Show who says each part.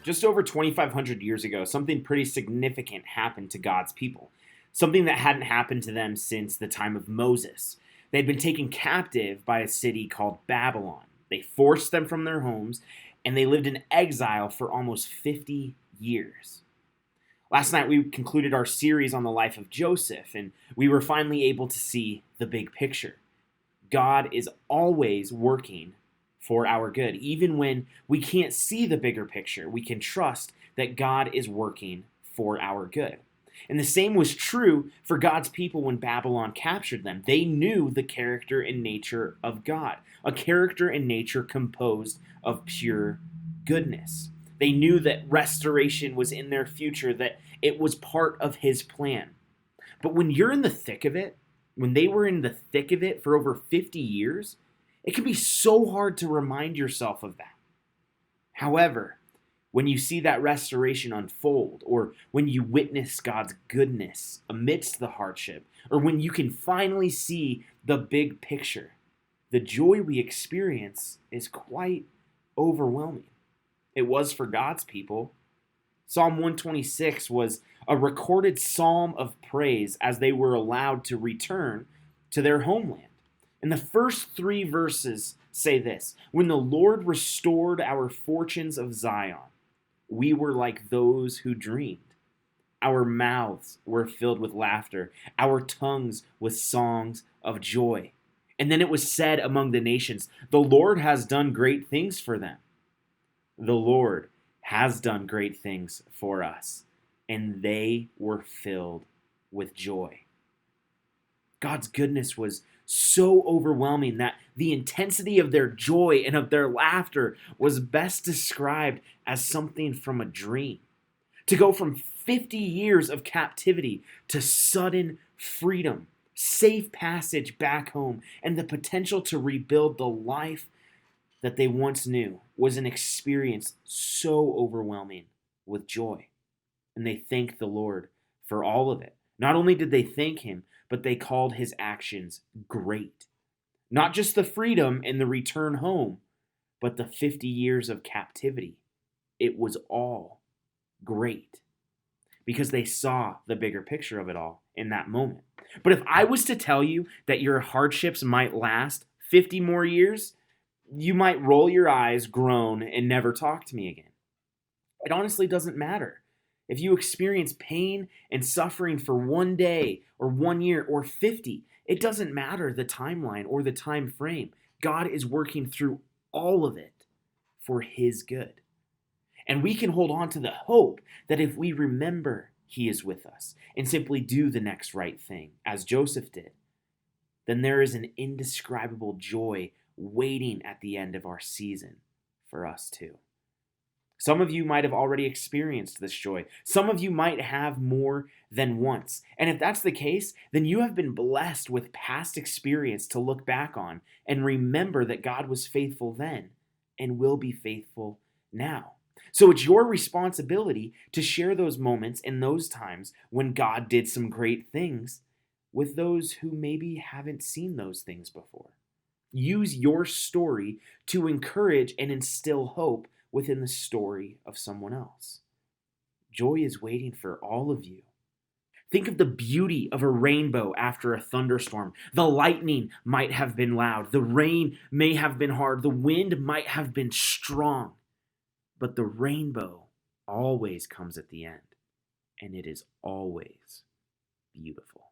Speaker 1: Just over 2,500 years ago, something pretty significant happened to God's people. Something that hadn't happened to them since the time of Moses. They'd been taken captive by a city called Babylon. They forced them from their homes, and they lived in exile for almost 50 years. Last night, we concluded our series on the life of Joseph, and we were finally able to see the big picture. God is always working for our good. Even when we can't see the bigger picture, we can trust that God is working for our good. And the same was true for God's people when Babylon captured them. They knew the character and nature of God, a character and nature composed of pure goodness. They knew that restoration was in their future, that it was part of His plan. But when you're in the thick of it, when they were in the thick of it for over 50 years, it can be so hard to remind yourself of that. However, when you see that restoration unfold, or when you witness God's goodness amidst the hardship, or when you can finally see the big picture, the joy we experience is quite overwhelming. It was for God's people. Psalm 126 was a recorded psalm of praise as they were allowed to return to their homeland. And the first three verses say this: when the Lord restored our fortunes of Zion, we were like those who dreamed. Our mouths were filled with laughter, our tongues with songs of joy. And then it was said among the nations, the Lord has done great things for them. The Lord has done great things for us, and they were filled with joy. God's goodness was so overwhelming that the intensity of their joy and of their laughter was best described as something from a dream. To go from 50 years of captivity to sudden freedom, safe passage back home, and the potential to rebuild the life that they once knew was an experience so overwhelming with joy. And they thanked the Lord for all of it. Not only did they thank Him, but they called His actions great. Not just the freedom and the return home, but the 50 years of captivity. It was all great because they saw the bigger picture of it all in that moment. But if I was to tell you that your hardships might last 50 more years, you might roll your eyes, groan, and never talk to me again. It honestly doesn't matter. If you experience pain and suffering for 1 day or 1 year or 50, it doesn't matter the timeline or the time frame. God is working through all of it for His good. And we can hold on to the hope that if we remember He is with us and simply do the next right thing, as Joseph did, then there is an indescribable joy waiting at the end of our season for us too. Some of you might have already experienced this joy. Some of you might have more than once. And if that's the case, then you have been blessed with past experience to look back on and remember that God was faithful then and will be faithful now. So it's your responsibility to share those moments and those times when God did some great things with those who maybe haven't seen those things before. Use your story to encourage and instill hope within the story of someone else. Joy is waiting for all of you. Think of the beauty of a rainbow after a thunderstorm. The lightning might have been loud. The rain may have been hard. The wind might have been strong. But the rainbow always comes at the end, and it is always beautiful.